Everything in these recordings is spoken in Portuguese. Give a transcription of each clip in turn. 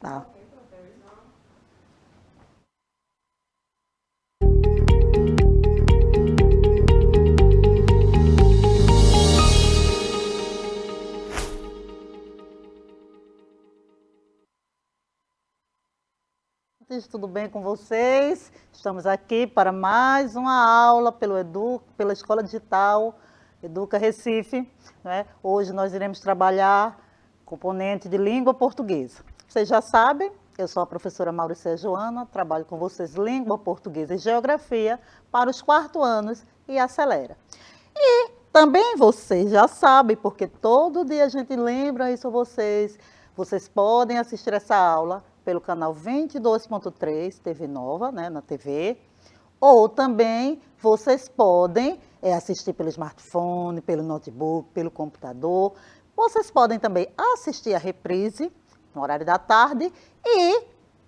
Tá. Tudo bem com vocês? Estamos aqui para mais uma aula pela Escola Digital Educa Recife, né? Hoje nós iremos trabalhar componente de língua portuguesa. Vocês já sabem, eu sou a professora Mauricéia Joana, trabalho com vocês língua portuguesa e geografia para os 4º anos e acelera. E também vocês já sabem, porque todo dia a gente lembra isso a vocês. Vocês podem assistir essa aula pelo canal 22.3, TV Nova, né, na TV. Ou também vocês podem assistir pelo smartphone, pelo notebook, pelo computador. Vocês podem também assistir a reprise no horário da tarde e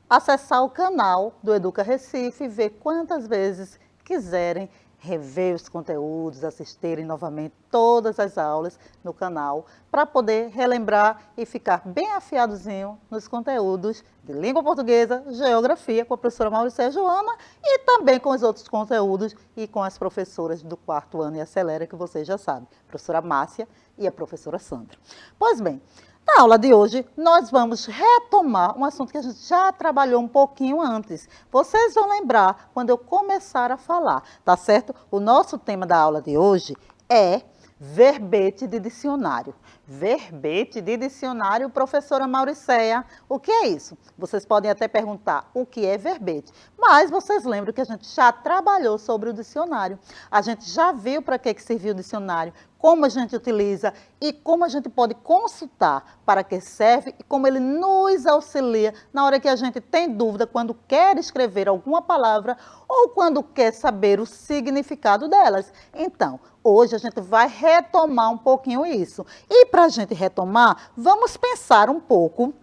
acessar o canal do Educa Recife e ver quantas vezes quiserem rever os conteúdos, assistirem novamente todas as aulas no canal, para poder relembrar e ficar bem afiadozinho nos conteúdos de língua portuguesa, geografia, com a professora Mauricéia Joana e também com os outros conteúdos e com as professoras do 4º ano e acelera, que vocês já sabem, a professora Márcia e a professora Sandra. Pois bem, na aula de hoje, nós vamos retomar um assunto que a gente já trabalhou um pouquinho antes. Vocês vão lembrar quando eu começar a falar, tá certo? O nosso tema da aula de hoje é verbete de dicionário. Verbete de dicionário, professora Mauricéia, o que é isso? Vocês podem até perguntar o que é verbete, mas vocês lembram que a gente já trabalhou sobre o dicionário. A gente já viu para que serviu o dicionário, como a gente utiliza e como a gente pode consultar para que serve e como ele nos auxilia na hora que a gente tem dúvida quando quer escrever alguma palavra ou quando quer saber o significado delas. Então, hoje a gente vai retomar um pouquinho isso. E para a gente retomar, vamos pensar um pouco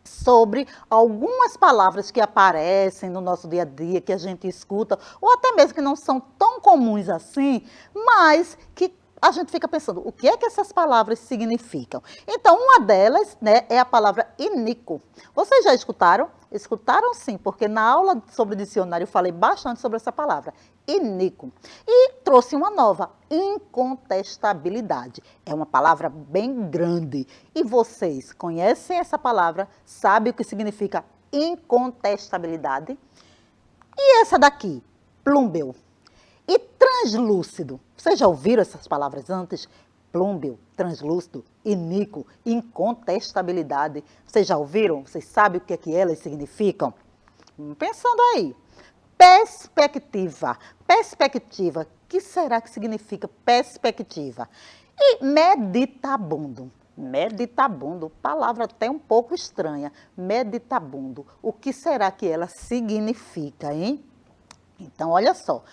sobre algumas palavras que aparecem no nosso dia a dia, que a gente escuta, ou até mesmo que não são tão comuns assim, mas que a gente fica pensando, o que é que essas palavras significam? Então, uma delas, né, é a palavra inico. Vocês já escutaram? Escutaram sim, porque na aula sobre dicionário eu falei bastante sobre essa palavra, inico. E trouxe uma nova, incontestabilidade. É uma palavra bem grande. E vocês conhecem essa palavra? Sabem o que significa incontestabilidade? E essa daqui, plúmbeo. E translúcido. Vocês já ouviram essas palavras antes? Plúmbeo, translúcido, inico, incontestabilidade. Vocês já ouviram? Vocês sabem o que é que elas significam? Pensando aí. Perspectiva. Perspectiva. O que será que significa perspectiva? E meditabundo. Meditabundo, palavra até um pouco estranha. Meditabundo. O que será que ela significa, hein? Então, olha só.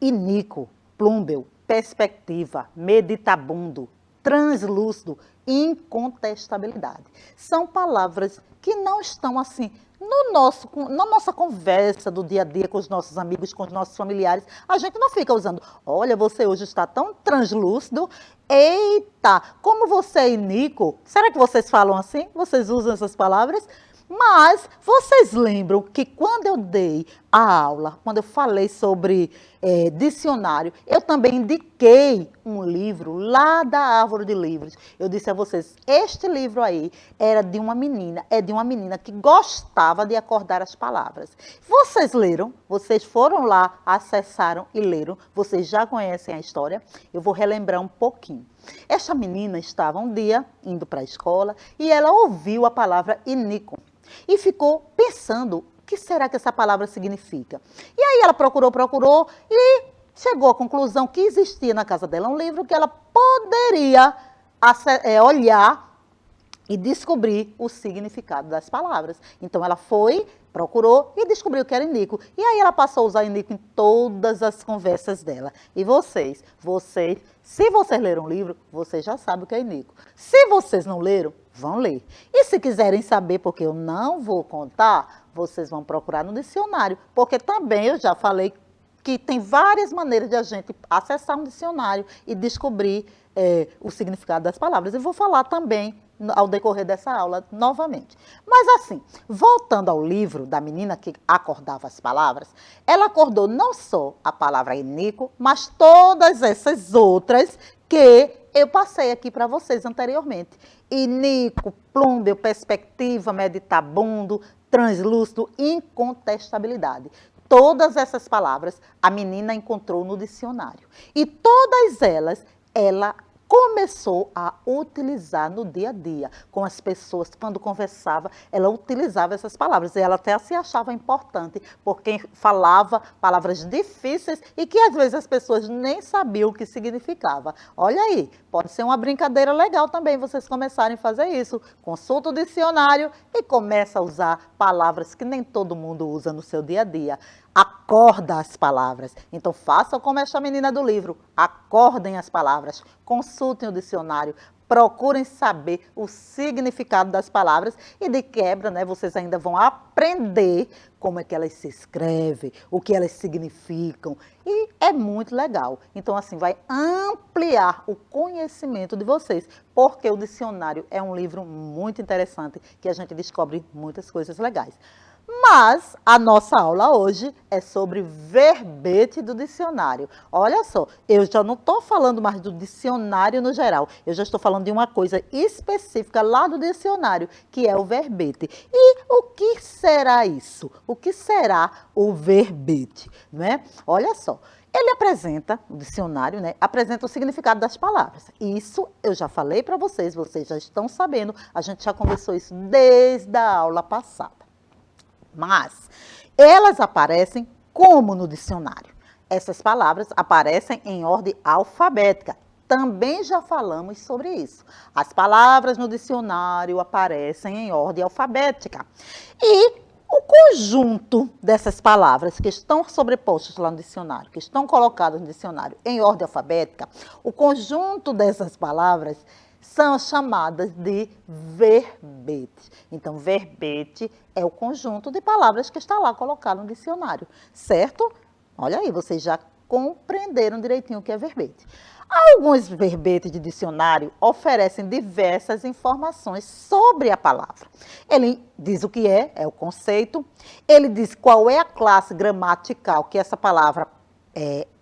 Inico, plúmbeo, perspectiva, meditabundo, translúcido, incontestabilidade. São palavras que não estão assim na nossa conversa do dia a dia com os nossos amigos, com os nossos familiares. A gente não fica usando, olha, você hoje está tão translúcido, eita, como você é inico. Será que vocês falam assim? Vocês usam essas palavras? Mas vocês lembram que quando eu dei a aula, quando eu falei sobre dicionário, eu também indiquei um livro lá da Árvore de Livros. Eu disse a vocês, este livro aí era de uma menina, é de uma menina que gostava de acordar as palavras. Vocês leram? Vocês foram lá, acessaram e leram? Vocês já conhecem a história? Eu vou relembrar um pouquinho. Esta menina estava um dia indo para a escola e ela ouviu a palavra inico. E ficou pensando, o que será que essa palavra significa? E aí ela procurou e chegou à conclusão que existia na casa dela um livro que ela poderia olhar e descobrir o significado das palavras. Então ela foi, procurou e descobriu que era inico. E aí ela passou a usar inico em todas as conversas dela. E vocês, se vocês leram o livro, vocês já sabem o que é inico. Se vocês não leram, vão ler. E se quiserem saber, porque eu não vou contar, vocês vão procurar no dicionário. Porque também eu já falei que tem várias maneiras de a gente acessar um dicionário e descobrir o significado das palavras. Eu vou falar também ao decorrer dessa aula novamente. Mas assim, voltando ao livro da menina que acordava as palavras, ela acordou não só a palavra inico, mas todas essas outras que eu passei aqui para vocês anteriormente. Inico, plúmbeo, perspectiva, meditabundo, translúcido, incontestabilidade. Todas essas palavras a menina encontrou no dicionário. E todas elas, ela começou a utilizar no dia a dia. Com as pessoas, quando conversava, ela utilizava essas palavras. E ela até se achava importante, porque falava palavras difíceis e que às vezes as pessoas nem sabiam o que significava. Olha aí, pode ser uma brincadeira legal também vocês começarem a fazer isso. Consulta o dicionário e começa a usar palavras que nem todo mundo usa no seu dia a dia. Acorda as palavras. Então façam como esta menina do livro. Acordem as palavras, consultem o dicionário, procurem saber o significado das palavras e de quebra, né, vocês ainda vão aprender como é que elas se escrevem, o que elas significam. E é muito legal. Então assim, vai ampliar o conhecimento de vocês, porque o dicionário é um livro muito interessante que a gente descobre muitas coisas legais. Mas a nossa aula hoje é sobre verbete do dicionário. Olha só, eu já não estou falando mais do dicionário no geral, eu já estou falando de uma coisa específica lá do dicionário, que é o verbete. E o que será isso? O que será o verbete? Não é? Olha só. Ele apresenta, o dicionário, né, apresenta o significado das palavras. Isso eu já falei para vocês, vocês já estão sabendo, a gente já conversou isso desde a aula passada. Mas elas aparecem como no dicionário. Essas palavras aparecem em ordem alfabética. Também já falamos sobre isso. As palavras no dicionário aparecem em ordem alfabética. E o conjunto dessas palavras que estão sobrepostas lá no dicionário, que estão colocadas no dicionário em ordem alfabética, o conjunto dessas palavras são chamadas de verbete. Então, verbete é o conjunto de palavras que está lá colocado no dicionário, certo? Olha aí, vocês já compreenderam direitinho o que é verbete. Alguns verbetes de dicionário oferecem diversas informações sobre a palavra. Ele diz o que é o conceito, ele diz qual é a classe gramatical que essa palavra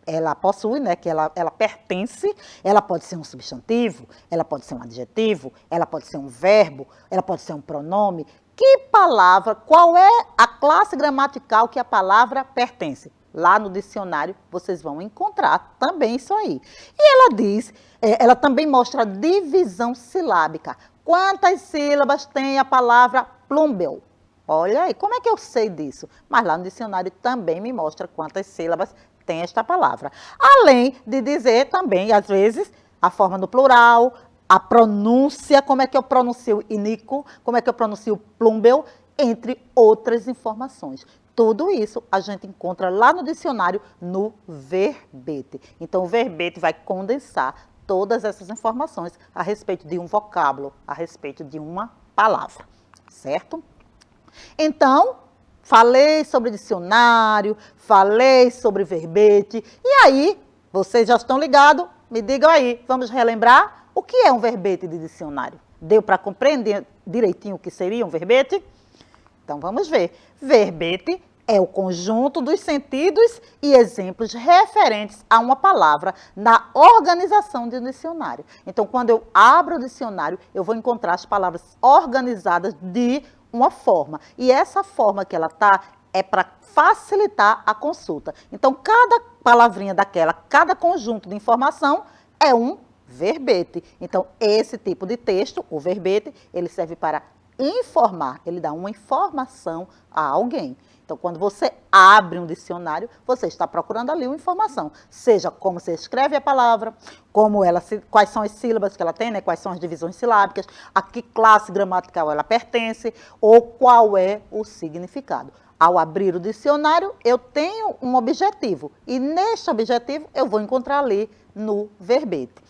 ela possui, né, que ela pertence. Ela pode ser um substantivo, ela pode ser um adjetivo, ela pode ser um verbo, ela pode ser um pronome. Que palavra, qual é a classe gramatical que a palavra pertence? Lá no dicionário vocês vão encontrar também isso aí. E ela diz, ela também mostra a divisão silábica. Quantas sílabas tem a palavra plúmbeo? Olha aí, como é que eu sei disso? Mas lá no dicionário também me mostra quantas sílabas tem esta palavra. Além de dizer também, às vezes, a forma no plural, a pronúncia, como é que eu pronuncio inico, como é que eu pronuncio plúmbeo, entre outras informações. Tudo isso a gente encontra lá no dicionário, no verbete. Então, o verbete vai condensar todas essas informações a respeito de um vocábulo, a respeito de uma palavra, certo? Então, falei sobre dicionário, falei sobre verbete, e aí, vocês já estão ligados? Me digam aí, vamos relembrar o que é um verbete de dicionário? Deu para compreender direitinho o que seria um verbete? Então, vamos ver. Verbete é o conjunto dos sentidos e exemplos referentes a uma palavra na organização de um dicionário. Então, quando eu abro o dicionário, eu vou encontrar as palavras organizadas de uma forma. E essa forma que ela está é para facilitar a consulta. Então, cada palavrinha daquela, cada conjunto de informação é um verbete. Então, esse tipo de texto, o verbete, ele serve para informar, ele dá uma informação a alguém. Então, quando você abre um dicionário, você está procurando ali uma informação, seja como se escreve a palavra, como ela, quais são as sílabas que ela tem, né? Quais são as divisões silábicas, a que classe gramatical ela pertence, ou qual é o significado. Ao abrir o dicionário, eu tenho um objetivo, e neste objetivo eu vou encontrar ali no verbete.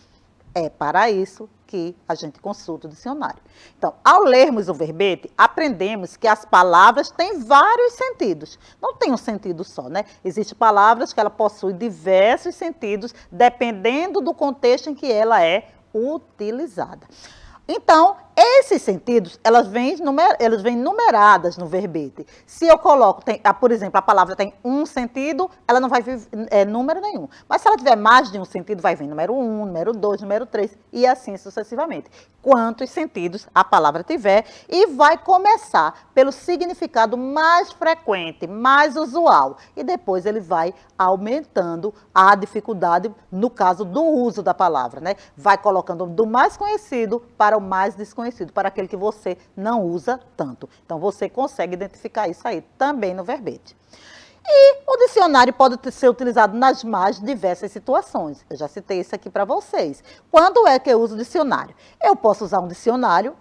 É para isso que a gente consulta o dicionário. Então, ao lermos o verbete, aprendemos que as palavras têm vários sentidos. Não tem um sentido só, né? Existem palavras que ela possui diversos sentidos, dependendo do contexto em que ela é utilizada. Então, esses sentidos, elas vêm numeradas no verbete. Se eu coloco, por exemplo, a palavra tem um sentido, ela não vai vir número nenhum. Mas se ela tiver mais de um sentido, vai vir número 1, número 2, número 3 e assim sucessivamente. Quantos sentidos a palavra tiver, e vai começar pelo significado mais frequente, mais usual. E depois ele vai aumentando a dificuldade no caso do uso da palavra, né? Vai colocando do mais conhecido para o mais desconhecido, para aquele que você não usa tanto. Então, você consegue identificar isso aí também no verbete. E o dicionário pode ser utilizado nas mais diversas situações. Eu já citei isso aqui para vocês. Quando é que eu uso o dicionário? Eu posso usar um dicionário,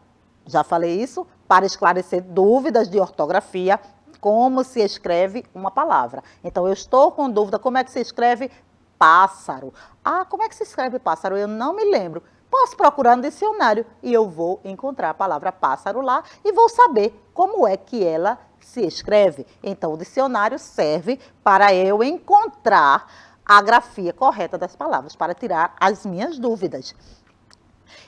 já falei isso, para esclarecer dúvidas de ortografia, como se escreve uma palavra. Então, eu estou com dúvida, como é que se escreve pássaro? Ah, como é que se escreve pássaro? Eu não me lembro. Posso procurar no dicionário e eu vou encontrar a palavra pássaro lá e vou saber como é que ela se escreve. Então, o dicionário serve para eu encontrar a grafia correta das palavras, para tirar as minhas dúvidas.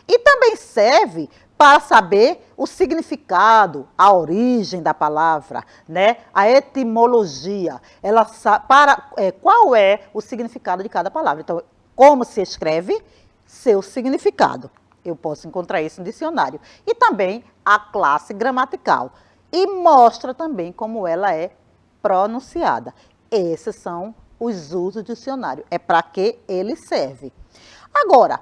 E também serve para saber o significado, a origem da palavra, né? A etimologia. Qual é o significado de cada palavra. Então, como se escreve, seu significado. Eu posso encontrar isso no dicionário. E também a classe gramatical. E mostra também como ela é pronunciada. Esses são os usos do dicionário. É para que ele serve. Agora,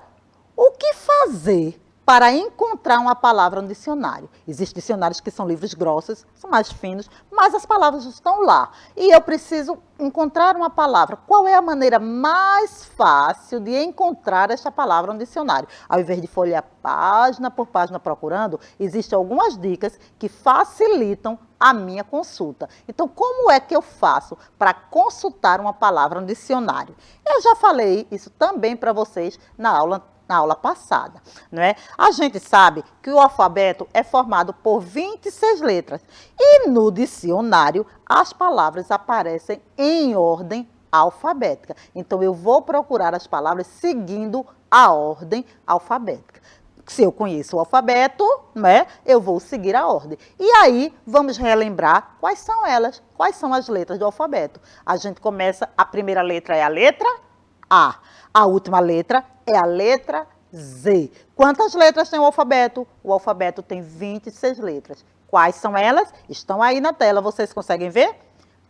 o que fazer para encontrar uma palavra no dicionário? Existem dicionários que são livros grossos, são mais finos, mas as palavras estão lá. E eu preciso encontrar uma palavra. Qual é a maneira mais fácil de encontrar esta palavra no dicionário? Ao invés de folhear página por página procurando, existem algumas dicas que facilitam a minha consulta. Então, como é que eu faço para consultar uma palavra no dicionário? Eu já falei isso também para vocês na aula passada, não é? A gente sabe que o alfabeto é formado por 26 letras e no dicionário as palavras aparecem em ordem alfabética. Então, eu vou procurar as palavras seguindo a ordem alfabética. Se eu conheço o alfabeto, né, eu vou seguir a ordem. E aí, vamos relembrar quais são elas, quais são as letras do alfabeto. A gente começa, a primeira letra é a letra A. A última letra é a letra Z. Quantas letras tem o alfabeto? O alfabeto tem 26 letras. Quais são elas? Estão aí na tela, vocês conseguem ver?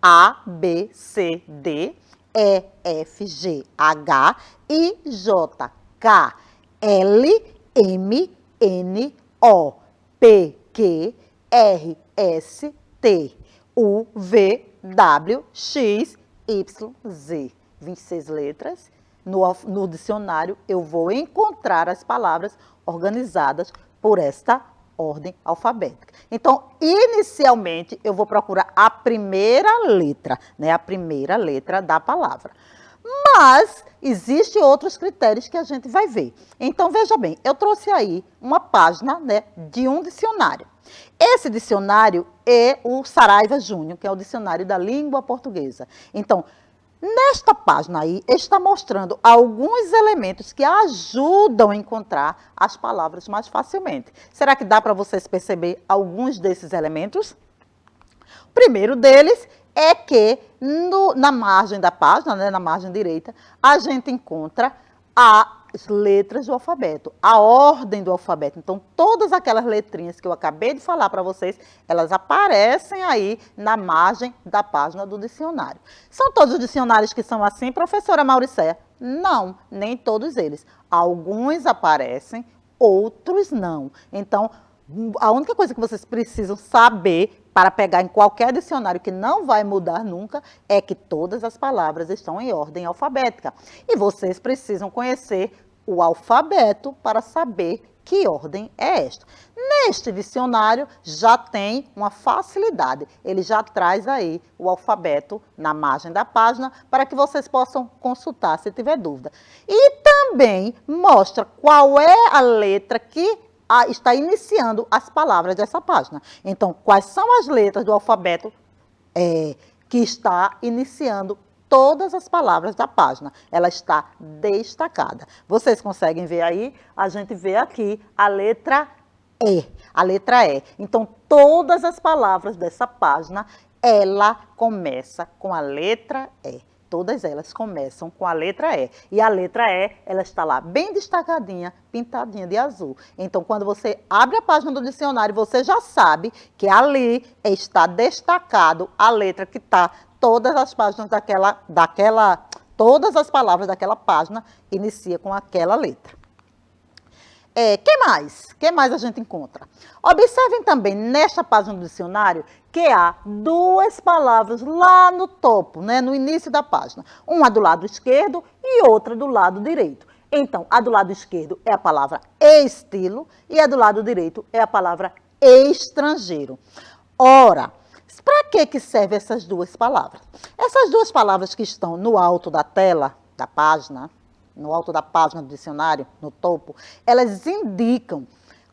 A, B, C, D, E, F, G, H, I, J, K, L, M, N, O, P, Q, R, S, T, U, V, W, X, Y, Z. 26 letras. No dicionário, eu vou encontrar as palavras organizadas por esta ordem alfabética. Então, inicialmente, eu vou procurar a primeira letra, né? A primeira letra da palavra. Mas existem outros critérios que a gente vai ver. Então, veja bem, eu trouxe aí uma página, né, de um dicionário. Esse dicionário é o Saraiva Júnior, que é o dicionário da língua portuguesa. Então, nesta página aí, está mostrando alguns elementos que ajudam a encontrar as palavras mais facilmente. Será que dá para vocês perceber alguns desses elementos? O primeiro deles é que na margem da página, né, na margem direita, a gente encontra as letras do alfabeto, a ordem do alfabeto. Então, todas aquelas letrinhas que eu acabei de falar para vocês, elas aparecem aí na margem da página do dicionário. São todos os dicionários que são assim, professora Mauricéia? Não, nem todos eles. Alguns aparecem, outros não. Então, a única coisa que vocês precisam saber para pegar em qualquer dicionário, que não vai mudar nunca, é que todas as palavras estão em ordem alfabética. E vocês precisam conhecer o alfabeto para saber que ordem é esta. Neste dicionário já tem uma facilidade. Ele já traz aí o alfabeto na margem da página para que vocês possam consultar se tiver dúvida. E também mostra qual é a letra que está iniciando as palavras dessa página. Então, quais são as letras do alfabeto que está iniciando todas as palavras da página? Ela está destacada. Vocês conseguem ver aí? A gente vê aqui a letra E. A letra E. Então, todas as palavras dessa página, ela começa com a letra E. Todas elas começam com a letra E. E a letra E, ela está lá bem destacadinha, pintadinha de azul. Então, quando você abre a página do dicionário, você já sabe que ali está destacado a letra que está todas as páginas todas as palavras daquela página inicia com aquela letra. Que mais? Que mais a gente encontra? Observem também nesta página do dicionário que há duas palavras lá no topo, né, no início da página. Uma do lado esquerdo e outra do lado direito. Então, a do lado esquerdo é a palavra estilo e a do lado direito é a palavra estrangeiro. Ora, para que servem essas duas palavras? Essas duas palavras que estão no alto da tela, da página, no alto da página do dicionário, no topo, elas indicam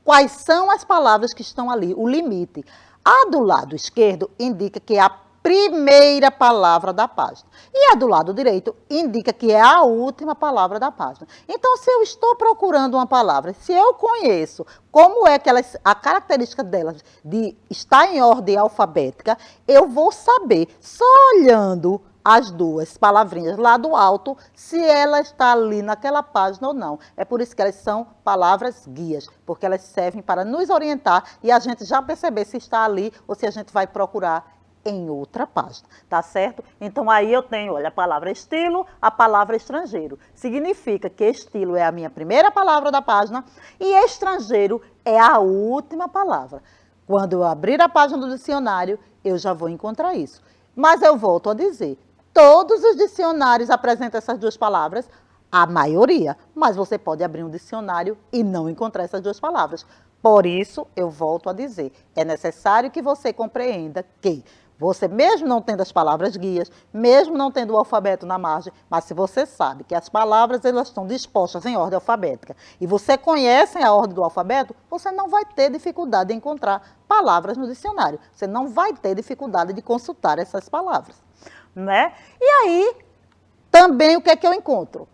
quais são as palavras que estão ali, o limite. A do lado esquerdo indica que é a primeira palavra da página. E a do lado direito indica que é a última palavra da página. Então, se eu estou procurando uma palavra, se eu conheço como é que a característica delas de estar em ordem alfabética, eu vou saber, só olhando as duas palavrinhas lá do alto, se ela está ali naquela página ou não. É por isso que elas são palavras guias, porque elas servem para nos orientar e a gente já perceber se está ali ou se a gente vai procurar em outra página, tá certo? Então, aí eu tenho, olha, a palavra estilo, a palavra estrangeiro. Significa que estilo é a minha primeira palavra da página e estrangeiro é a última palavra. Quando eu abrir a página do dicionário, eu já vou encontrar isso. Mas eu volto a dizer, todos os dicionários apresentam essas duas palavras, a maioria, mas você pode abrir um dicionário e não encontrar essas duas palavras. Por isso, eu volto a dizer, é necessário que você compreenda que você, mesmo não tendo as palavras guias, mesmo não tendo o alfabeto na margem, mas se você sabe que as palavras elas estão dispostas em ordem alfabética e você conhece a ordem do alfabeto, você não vai ter dificuldade em encontrar palavras no dicionário. Você não vai ter dificuldade de consultar essas palavras, né? E aí, também o que é que eu encontro?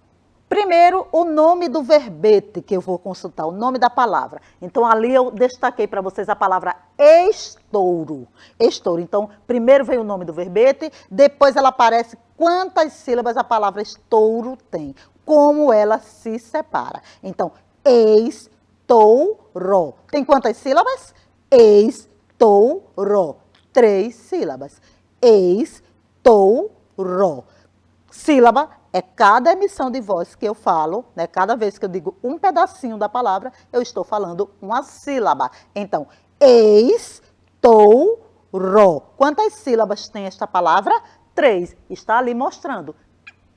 Primeiro, o nome do verbete que eu vou consultar, o nome da palavra. Então, ali eu destaquei para vocês a palavra estouro. Estouro. Então, primeiro vem o nome do verbete, depois ela aparece quantas sílabas a palavra estouro tem, como ela se separa. Então, estouro. Tem quantas sílabas? Estouro. 3 sílabas. Estouro. Sílaba é cada emissão de voz que eu falo, né? Cada vez que eu digo um pedacinho da palavra, eu estou falando uma sílaba. Então, estouro. Quantas sílabas tem esta palavra? 3. Está ali mostrando.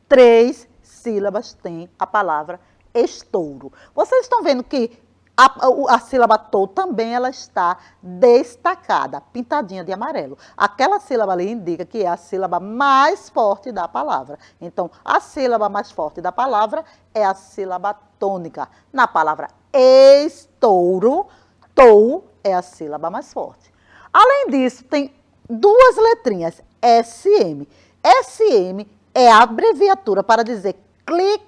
3 sílabas tem a palavra estouro. Vocês estão vendo que a sílaba tou também ela está destacada, pintadinha de amarelo. Aquela sílaba ali indica que é a sílaba mais forte da palavra. Então, a sílaba mais forte da palavra é a sílaba tônica. Na palavra estouro, tou é a sílaba mais forte. Além disso, tem 2 letrinhas, SM. SM é a abreviatura para dizer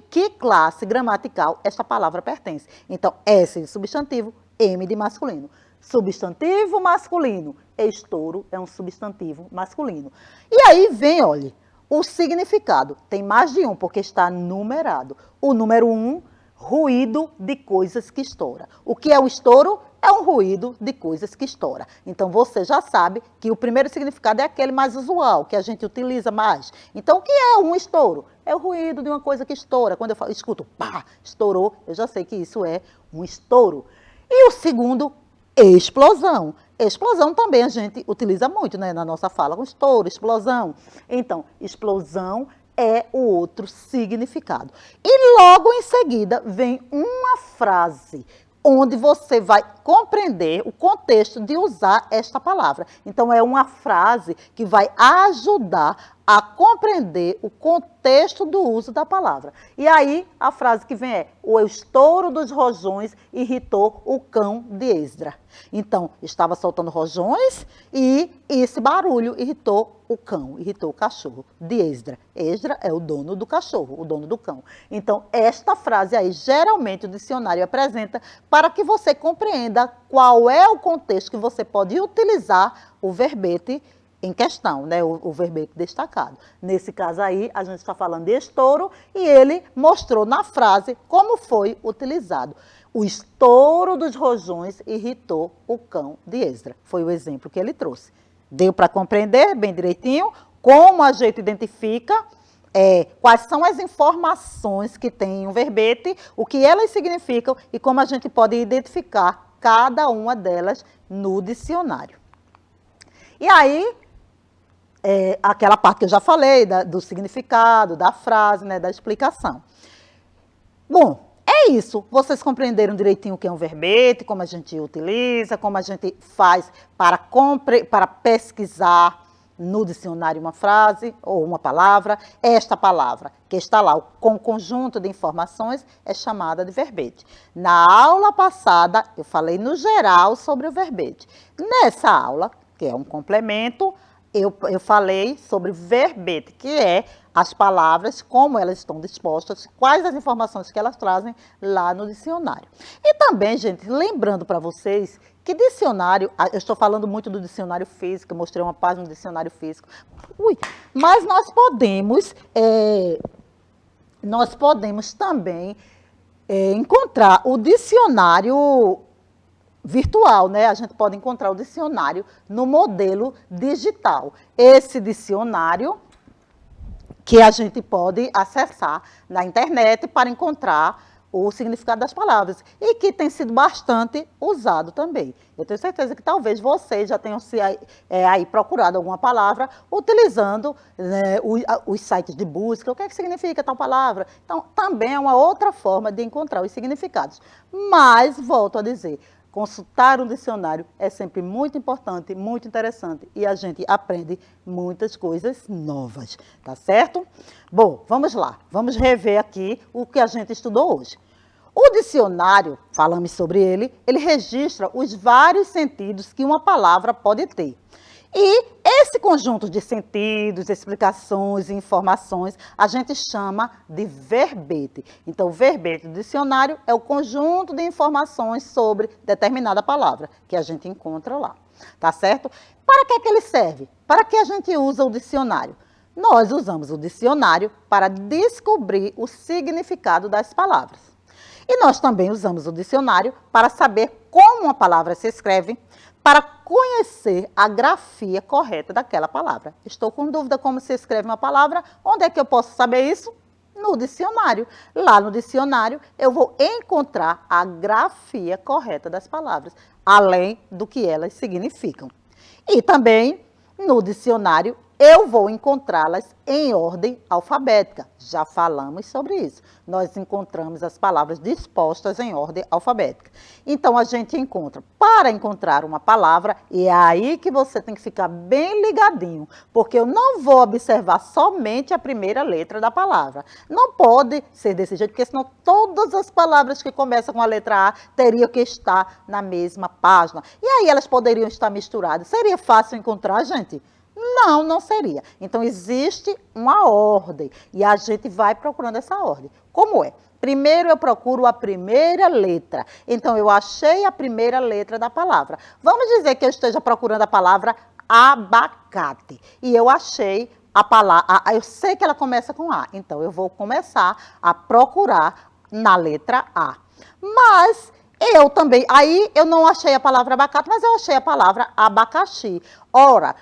que classe gramatical esta palavra pertence. Então, S de substantivo, M de masculino. Substantivo masculino, estouro é um substantivo masculino. E aí vem, olha, o significado. Tem mais de um, porque está numerado. O número 1, ruído de coisas que estoura. O que é o estouro? É um ruído de coisas que estoura. Então, você já sabe que o primeiro significado é aquele mais usual, que a gente utiliza mais. Então, o que é um estouro? É o ruído de uma coisa que estoura. Quando eu escuto, pá, estourou, eu já sei que isso é um estouro. E o segundo, explosão. Explosão também a gente utiliza muito, né, na nossa fala, com estouro, explosão. Então, explosão é o outro significado. E logo em seguida vem uma frase onde você vai compreender o contexto de usar esta palavra. Então, é uma frase que vai ajudar a compreender o contexto do uso da palavra. E aí, a frase que vem é: o estouro dos rojões irritou o cão de Esdra. Então, estava soltando rojões e esse barulho irritou o cão, irritou o cachorro de Esdra. Esdra é o dono do cachorro, o dono do cão. Então, esta frase aí, geralmente o dicionário apresenta para que você compreenda qual é o contexto que você pode utilizar o verbete em questão, né? O verbete destacado. Nesse caso aí, a gente está falando de estouro e ele mostrou na frase como foi utilizado. O estouro dos rojões irritou o cão de Esdra. Foi o exemplo que ele trouxe. Deu para compreender bem direitinho como a gente identifica quais são as informações que tem em um verbete, o que elas significam e como a gente pode identificar cada uma delas no dicionário. E aí, aquela parte que eu já falei, do significado, da frase, né, da explicação. Bom, é isso. Vocês compreenderam direitinho o que é um verbete, como a gente utiliza, como a gente faz para pesquisar no dicionário uma frase ou uma palavra. Esta palavra que está lá com o conjunto de informações é chamada de verbete. Na aula passada, eu falei no geral sobre o verbete. Nessa aula, que é um complemento, eu falei sobre verbete, que é as palavras, como elas estão dispostas, quais as informações que elas trazem lá no dicionário. E também, gente, lembrando para vocês que dicionário, eu estou falando muito do dicionário físico, eu mostrei uma página do dicionário físico, mas nós podemos também encontrar o dicionário virtual, né? A gente pode encontrar o dicionário no modelo digital. Esse dicionário que a gente pode acessar na internet para encontrar o significado das palavras e que tem sido bastante usado também. Eu tenho certeza que talvez vocês já tenham aí procurado alguma palavra utilizando, né, os sites de busca. O que é que significa tal palavra? Então, também é uma outra forma de encontrar os significados. Mas, volto a dizer, consultar um dicionário é sempre muito importante, muito interessante e a gente aprende muitas coisas novas, tá certo? Bom, vamos lá, vamos rever aqui o que a gente estudou hoje. O dicionário, falamos sobre ele registra os vários sentidos que uma palavra pode ter. E esse conjunto de sentidos, explicações e informações, a gente chama de verbete. Então, o verbete do dicionário é o conjunto de informações sobre determinada palavra, que a gente encontra lá, tá certo? Para que ele serve? Para que a gente usa o dicionário? Nós usamos o dicionário para descobrir o significado das palavras. E nós também usamos o dicionário para saber como uma palavra se escreve, para conhecer a grafia correta daquela palavra. Estou com dúvida como se escreve uma palavra, onde é que eu posso saber isso? No dicionário. Lá no dicionário eu vou encontrar a grafia correta das palavras, além do que elas significam. E também no dicionário eu vou encontrá-las em ordem alfabética. Já falamos sobre isso. Nós encontramos as palavras dispostas em ordem alfabética. Então, a gente encontra, para encontrar uma palavra, e é aí que você tem que ficar bem ligadinho, porque eu não vou observar somente a primeira letra da palavra. Não pode ser desse jeito, porque senão todas as palavras que começam com a letra A teriam que estar na mesma página. E aí elas poderiam estar misturadas. Seria fácil encontrar, gente? Não, não seria. Então, existe uma ordem e a gente vai procurando essa ordem. Como é? Primeiro eu procuro a primeira letra. Então, eu achei a primeira letra da palavra. Vamos dizer que eu esteja procurando a palavra abacate. E eu achei a palavra, eu sei que ela começa com A. Então, eu vou começar a procurar na letra A. Mas eu também, aí eu não achei a palavra abacate, mas eu achei a palavra abacaxi. Ora,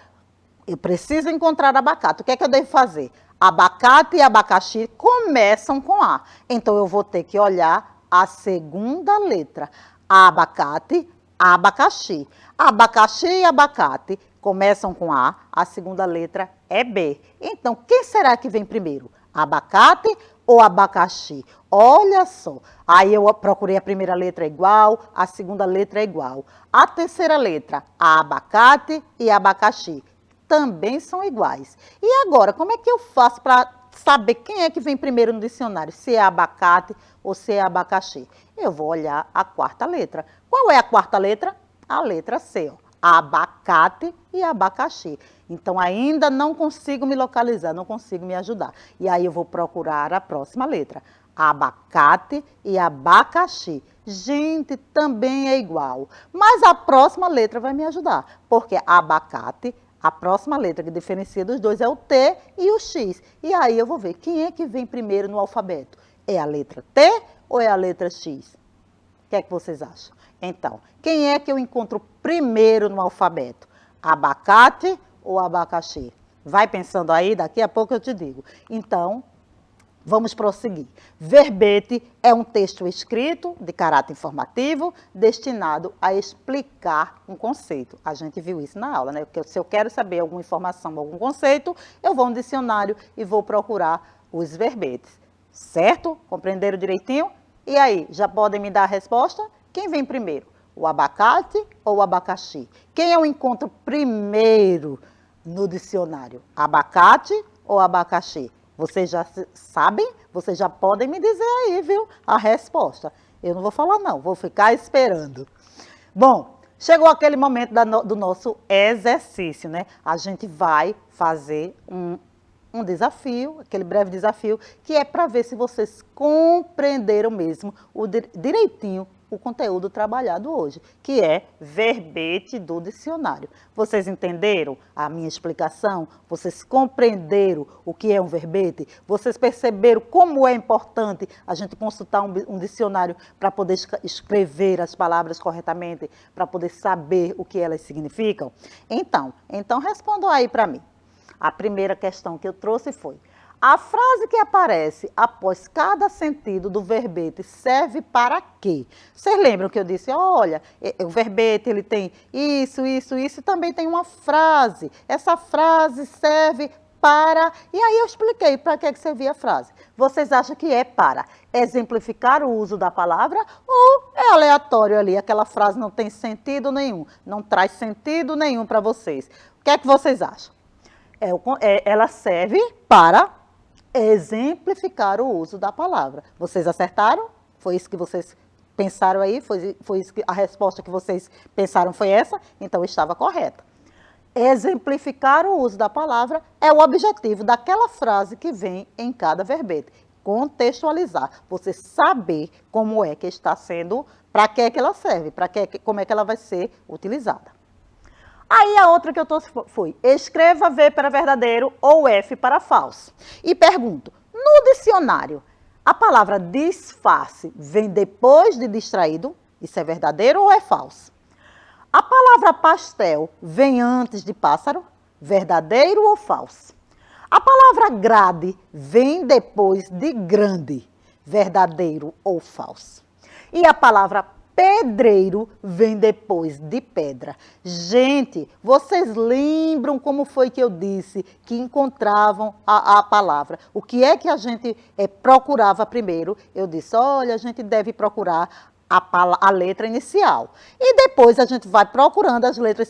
eu preciso encontrar abacate. O que é que eu devo fazer? Abacate e abacaxi começam com A. Então, eu vou ter que olhar a segunda letra. Abacate, abacaxi. Abacaxi e abacate começam com a segunda letra é B. Então, quem será que vem primeiro? Abacate ou abacaxi? Olha só. Aí eu procurei a primeira letra igual, a segunda letra é igual. A terceira letra, abacate e abacaxi. também são iguais. E agora, como é que eu faço para saber quem é que vem primeiro no dicionário? Se é abacate ou se é abacaxi? Eu vou olhar a quarta letra. Qual é a quarta letra? A letra C, ó. Abacate e abacaxi. Então, ainda não consigo me localizar, não consigo me ajudar. E aí eu vou procurar a próxima letra. Abacate e abacaxi. Gente, também é igual. Mas a próxima letra vai me ajudar. Porque abacate, a próxima letra que diferencia dos dois é o T e o X. E aí eu vou ver quem é que vem primeiro no alfabeto. É a letra T ou é a letra X? O que é que vocês acham? Então, quem é que eu encontro primeiro no alfabeto? Abacate ou abacaxi? Vai pensando aí, daqui a pouco eu te digo. Então, vamos prosseguir. Verbete é um texto escrito de caráter informativo destinado a explicar um conceito. A gente viu isso na aula, né? Porque se eu quero saber alguma informação, algum conceito, eu vou no dicionário e vou procurar os verbetes. Certo? Compreenderam direitinho? E aí, já podem me dar a resposta? Quem vem primeiro? O abacate ou o abacaxi? Quem eu encontro primeiro no dicionário? Abacate ou abacaxi? Vocês já sabem? Vocês já podem me dizer aí, viu? A resposta. Eu não vou falar não, vou ficar esperando. Bom, chegou aquele momento do nosso exercício, né? A gente vai fazer um desafio, aquele breve desafio, que é para ver se vocês compreenderam mesmo direitinho o conteúdo trabalhado hoje, que é verbete do dicionário. Vocês entenderam a minha explicação? Vocês compreenderam o que é um verbete? Vocês perceberam como é importante a gente consultar um dicionário para poder escrever as palavras corretamente, para poder saber o que elas significam? Então respondam aí para mim. A primeira questão que eu trouxe foi: a frase que aparece após cada sentido do verbete serve para quê? Vocês lembram que eu disse, olha, o verbete ele tem isso, isso, isso, e também tem uma frase. Essa frase serve para... E aí eu expliquei para que servia a frase. Vocês acham que é para exemplificar o uso da palavra ou é aleatório ali? Aquela frase não tem sentido nenhum, não traz sentido nenhum para vocês. O que é que vocês acham? Ela serve para exemplificar o uso da palavra. Vocês acertaram? Foi isso que vocês pensaram aí? Foi isso que a resposta que vocês pensaram foi essa? Então estava correta. Exemplificar o uso da palavra é o objetivo daquela frase que vem em cada verbete. Contextualizar, você saber como é que está sendo, para que é que ela serve, como é que ela vai ser utilizada. Aí a outra que eu trouxe foi: escreva V para verdadeiro ou F para falso. E pergunto, no dicionário, a palavra disfarce vem depois de distraído? Isso é verdadeiro ou é falso? A palavra pastel vem antes de pássaro? Verdadeiro ou falso? A palavra grade vem depois de grande? Verdadeiro ou falso? E a palavra pedreiro vem depois de pedra. Gente, vocês lembram como foi que eu disse que encontravam a palavra? O que é que a gente procurava primeiro? Eu disse, olha, a gente deve procurar a letra inicial. E depois a gente vai procurando as letras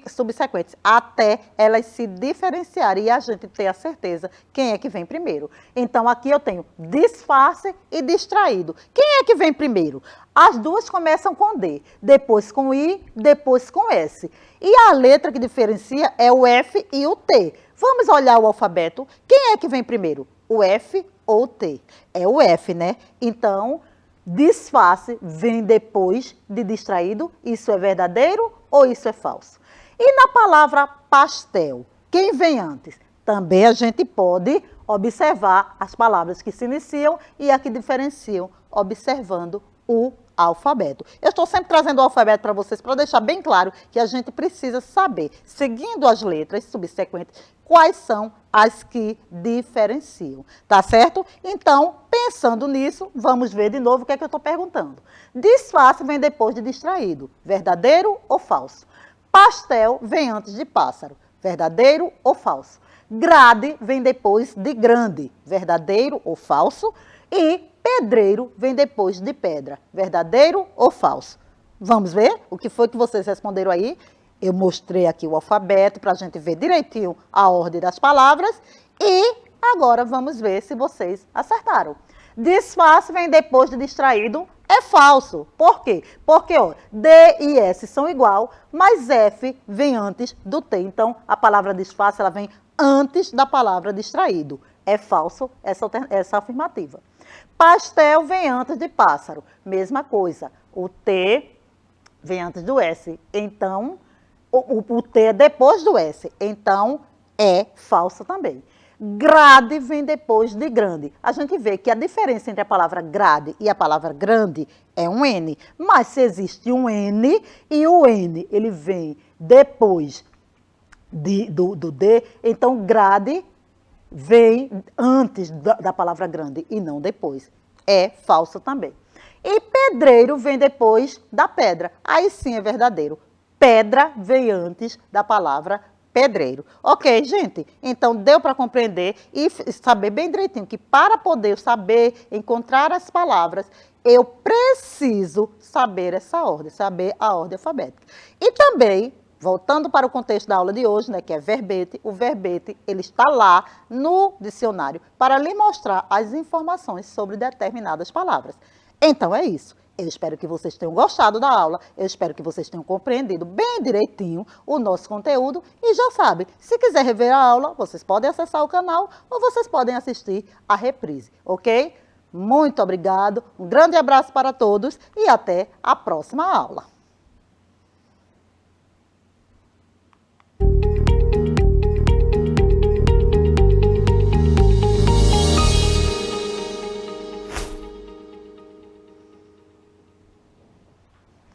subsequentes, até elas se diferenciarem e a gente ter a certeza quem é que vem primeiro. Então, aqui eu tenho disfarce e distraído. Quem é que vem primeiro? As duas começam com D, depois com I, depois com S. E a letra que diferencia é o F e o T. Vamos olhar o alfabeto. Quem é que vem primeiro? O F ou o T? É o F, né? Então, disfarce vem depois de distraído. Isso é verdadeiro ou isso é falso? E na palavra pastel, quem vem antes? Também a gente pode observar as palavras que se iniciam e a que diferenciam, observando o alfabeto. Eu estou sempre trazendo o alfabeto para vocês, para deixar bem claro que a gente precisa saber, seguindo as letras subsequentes, quais são as que diferenciam, tá certo? Então, pensando nisso, vamos ver de novo o que é que eu estou perguntando. Disfarce vem depois de distraído, verdadeiro ou falso? Pastel vem antes de pássaro, verdadeiro ou falso? Grade vem depois de grande, verdadeiro ou falso? E pedreiro vem depois de pedra, verdadeiro ou falso? Vamos ver o que foi que vocês responderam aí? Eu mostrei aqui o alfabeto para a gente ver direitinho a ordem das palavras e agora vamos ver se vocês acertaram. Disfarce vem depois de distraído, é falso. Por quê? Porque ó, D e S são igual, mas F vem antes do T. Então, a palavra disfarce ela vem antes da palavra distraído. É falso essa afirmativa. Pastel vem antes de pássaro. Mesma coisa. O T vem antes do S. Então, o T é depois do S. Então, é falso também. Grade vem depois de grande. A gente vê que a diferença entre a palavra grade e a palavra grande é um N. Mas se existe um N e o N ele vem depois do D, então grade vem antes da palavra grande e não depois. É falso também. E pedreiro vem depois da pedra. Aí sim é verdadeiro. Pedra vem antes da palavra pedreiro. Ok, gente? Então, deu para compreender e saber bem direitinho que para poder saber encontrar as palavras, eu preciso saber essa ordem, saber a ordem alfabética. E também, voltando para o contexto da aula de hoje, né, que é verbete, o verbete ele está lá no dicionário para lhe mostrar as informações sobre determinadas palavras. Então, é isso. Eu espero que vocês tenham gostado da aula, eu espero que vocês tenham compreendido bem direitinho o nosso conteúdo e já sabe, se quiser rever a aula, vocês podem acessar o canal ou vocês podem assistir a reprise, ok? Muito obrigado, um grande abraço para todos e até a próxima aula.